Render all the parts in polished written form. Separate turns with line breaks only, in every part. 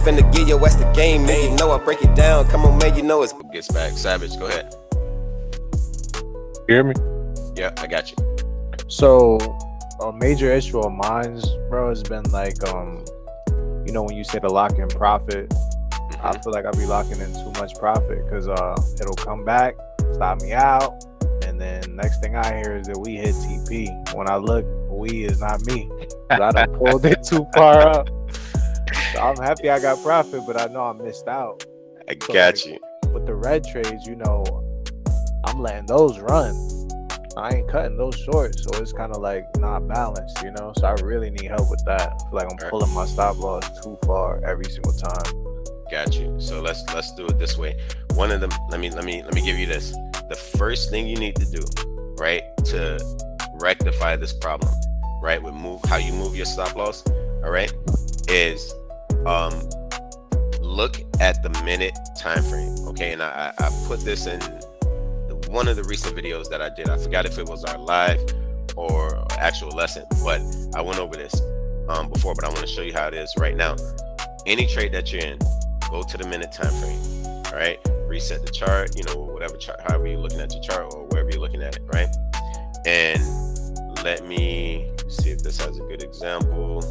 finna get your ass the game, man. You know I break it down. Come on, man, you know it's gets back. Savage, go ahead.
Hear me?
Yeah, I got you.
So a major issue of mine, bro, has been like, you know, when you say to lock in profit, I feel like I'll be locking in too much profit because it'll come back, stop me out, and then next thing I hear is that we hit TP. When I look, we is not me. I done pulled it too far up. So I'm happy I got profit, but I know I missed out.
I got you.
With the red trades, you know, I'm letting those run. I ain't cutting those short, so it's kind of like not balanced, you know. So I really need help with that. I feel like I'm pulling my stop loss too far every single time.
Got you. So let's do it this way. One of them. Let me give you this. The first thing you need to do, right, to rectify this problem, right, with how you move your stop loss, all right, is look at the minute time frame. Okay, and I put this in one of the recent videos that I did. I forgot if it was our live or actual lesson, but I went over this before, but I want to show you how it is right now. Any trade that you're in, go to the minute time frame. All right, reset the chart, you know, whatever chart, however you're looking at your chart or wherever you're looking at it, right? And let me see if this has a good example.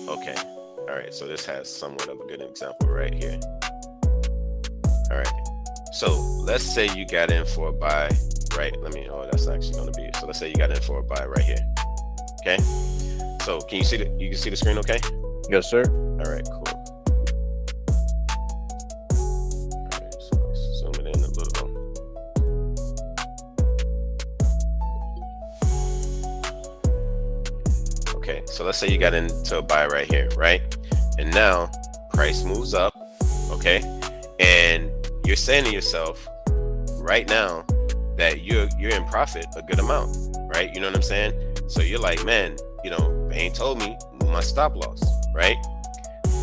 Okay, all right, so this has somewhat of a good example right here. All right, so let's say you got in for a buy, right? That's actually going to be it. So let's say you got in for a buy right here. Okay, so can you see the screen? Okay.
Yes, sir.
All right, cool. All right, so let's zoom it in a little. Okay, so let's say you got into a buy right here, right? And now price moves up, okay? And you're saying to yourself right now that you're in profit a good amount, right? You know what I'm saying? So you're like, man, you know, Bain told me move my stop loss, right?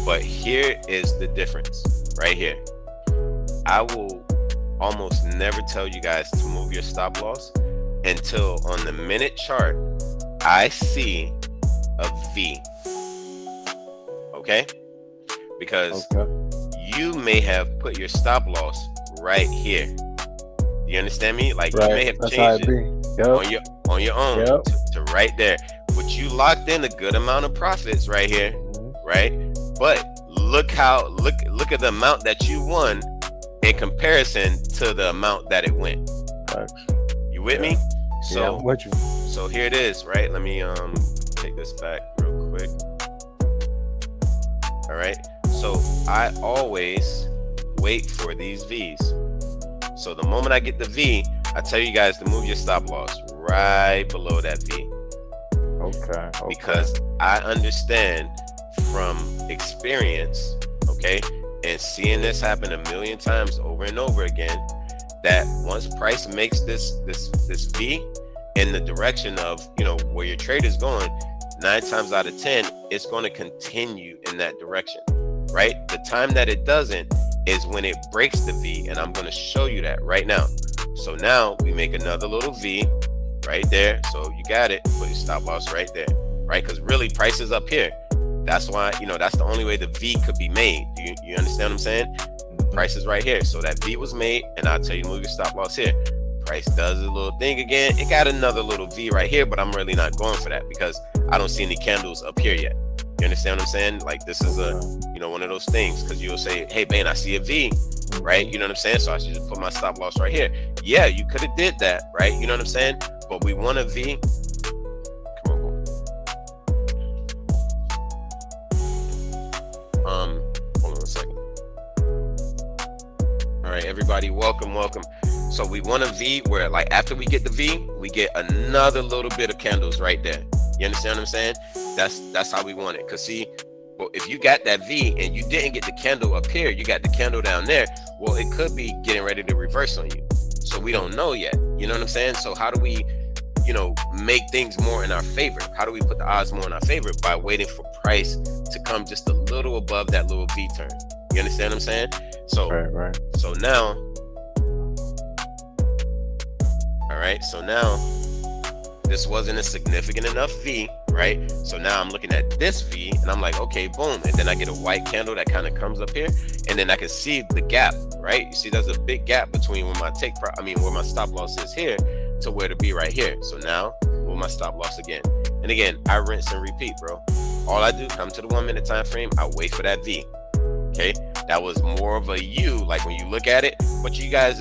But here is the difference right here. I will almost never tell you guys to move your stop loss until on the minute chart I see a V. Okay? Because you may have put your stop loss right here. You understand me? Like, you may have changed it on your own to right there. But you locked in a good amount of profits right here, right? But look at the amount that you won in comparison to the amount that it went. You with me? So
I'm with you.
So here it is, right? Let me take this back real quick. All right. So I always wait for these V's. So the moment I get the V, I tell you guys to move your stop loss right below that V.
Okay.
Because I understand from experience, okay, and seeing this happen a million times over and over again, that once price makes this V in the direction of, you know, where your trade is going, 9 times out of 10, it's going to continue in that direction, right? The time that it doesn't is when it breaks the V, and I'm going to show you that right now. So now we make another little V right there. So you got it. Put your stop loss right there, right? Because really price is up here. That's why, you know, that's the only way the V could be made. You understand what I'm saying? The price is right here. So that V was made, and I'll tell you to move your stop loss here. Price does a little thing again. It got another little V right here, but I'm really not going for that because I don't see any candles up here yet. You understand what I'm saying? Like, this is a, you know, one of those things, because you'll say, hey, Bain, I see a V, right? You know what I'm saying? So I should just put my stop loss right here. Yeah, you could have did that, right? You know what I'm saying? But we want a V. Come on. Hold on a second. All right, everybody, welcome. So we want a V where, like, after we get the V, we get another little bit of candles right there. You understand what I'm saying? That's how we want it. Because see, well, if you got that V and you didn't get the candle up here, you got the candle down there, well, it could be getting ready to reverse on you. So we don't know yet. You know what I'm saying? So how do we, you know, make things more in our favor? How do we put the odds more in our favor? By waiting for price to come just a little above that little V turn. You understand what I'm saying? So,
right.
So now, all right, so now this wasn't a significant enough V, right? So now I'm looking at this V and I'm like, okay, boom. And then I get a white candle that kind of comes up here, and then I can see the gap, right? You see there's a big gap between where my where my stop loss is here to where to be right here. So now move my stop loss again. And again, I rinse and repeat, bro. All I do, come to the 1 minute time frame, I wait for that V. Okay, that was more of a U, like when you look at it, but you guys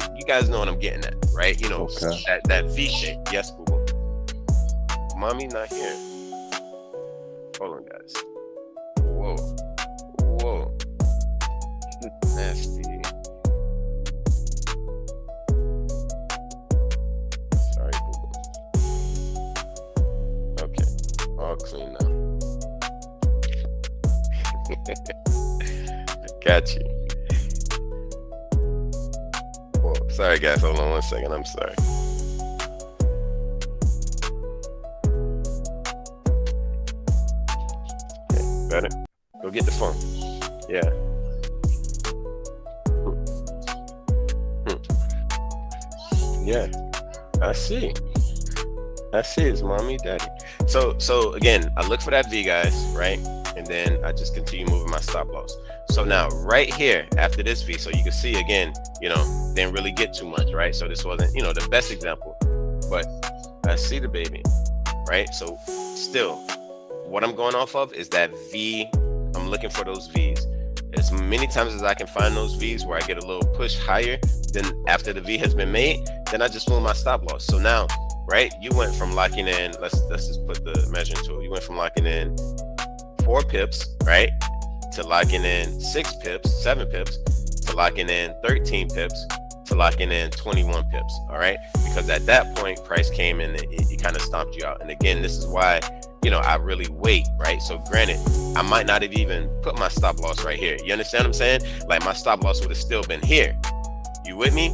know what I'm getting at, right? You know, that V shape. Yes, boo boo. Mommy not here. Hold on, guys. Whoa. Nasty. Sorry, boo boo. Okay, all clean now. Got you. Whoa, sorry guys, hold on 1 second. I'm sorry. Okay, better. Go get the phone. Yeah. Yeah. I see. It's mommy, daddy. So again, I look for that V, guys, right? And then I just continue moving my stop loss. So now right here after this V, so you can see again, you know, didn't really get too much, right? So this wasn't, you know, the best example, but I see the baby, right? So still, what I'm going off of is that V. I'm looking for those V's. As many times as I can find those V's where I get a little push higher than after the V has been made, then I just move my stop loss. So now, right, you went from locking in, let's just put the measuring tool. You went from locking in 4 pips, right, to locking in 6 pips, 7 pips, to locking in 13 pips, to locking in 21 pips. All right, because at that point price came in and it kind of stomped you out. And again, this is why, you know, I really wait, right? So granted, I might not have even put my stop loss right here. You understand what I'm saying? Like my stop loss would have still been here. You with me?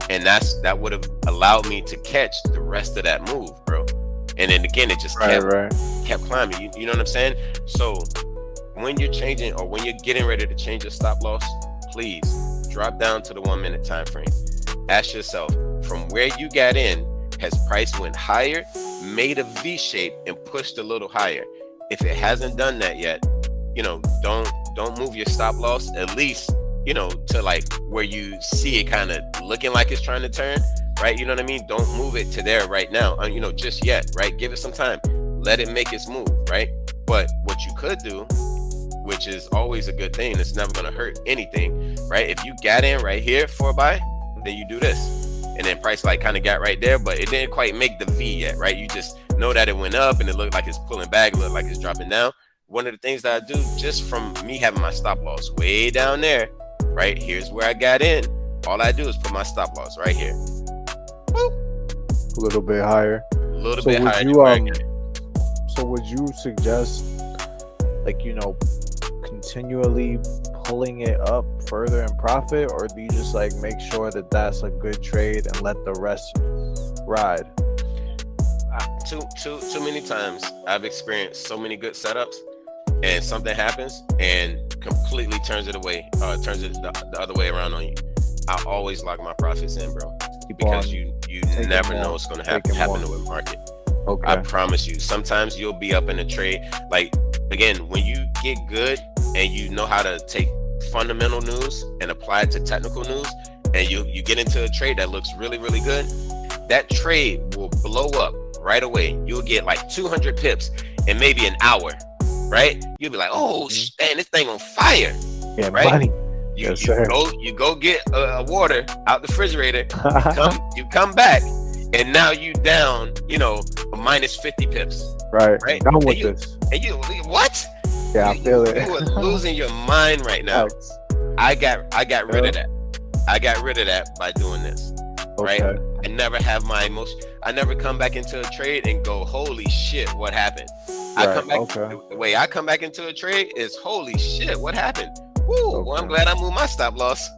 And that would have allowed me to catch the rest of that move, bro. And then again, it just kept climbing. You know what I'm saying? So when you're changing, or when you're getting ready to change your stop loss, please drop down to the 1 minute time frame. Ask yourself, from where you got in, has price went higher, made a V shape, and pushed a little higher? If it hasn't done that yet, you know, don't move your stop loss, at least, you know, to like where you see it kind of looking like it's trying to turn, right? You know what I mean? Don't move it to there right now, you know, just yet, right? Give it some time. Let it make its move, right? But what you could do, which is always a good thing, it's never going to hurt anything, right? If you got in right here for a buy, then you do this. And then price like kind of got right there, but it didn't quite make the V yet, right? You just know that it went up and it looked like it's pulling back, it looked like it's dropping down. One of the things that I do, just from me having my stop loss way down there, right? Here's where I got in. All I do is put my stop loss right here. Boop.
A little bit higher.
A little bit higher.
So would you suggest, like, you know, continually pulling it up further in profit, or do you just like make sure that that's a good trade and let the rest ride?
Too many times I've experienced so many good setups, and something happens and completely turns it away, turns it the other way around on you. I always lock my profits in, bro, because you never know what's going to happen to a market.
Okay.
I promise you. Sometimes you'll be up in a trade. Like, again, when you get good and you know how to take fundamental news and apply it to technical news, and you get into a trade that looks really, really good, that trade will blow up right away. You'll get like 200 pips in maybe an hour, right? You'll be like, oh, man, this thing on fire.
Yeah,
right?
Money.
You go get a water out the refrigerator, you come back, and now you down, you know, a minus 50 pips.
Right. Done with
this. And you, what?
Yeah, I feel it.
You are losing your mind right now. I got rid of that. I got rid of that by doing this.
Okay.
Right? I never have my emotion. I never come back into a trade and go, holy shit, what happened? I come back. The way I come back into a trade is, holy shit, what happened? Woo, well, I'm glad I moved my stop loss.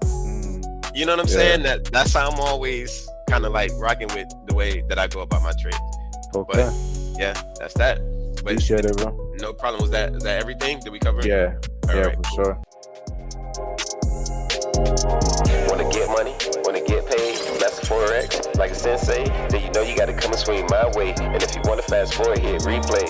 You know what I'm saying? That's how I'm always kind of like rocking with the way that I go about my trade.
Okay.
But yeah, that's that. But
appreciate it, bro.
No problem. Is that everything? Did we cover it?
Yeah.
All right,
for sure.
Want to get money? Want to get paid? Master Forex, like a sensei? Then you know you got to come and swing my way. And if you want to fast forward, hit replay.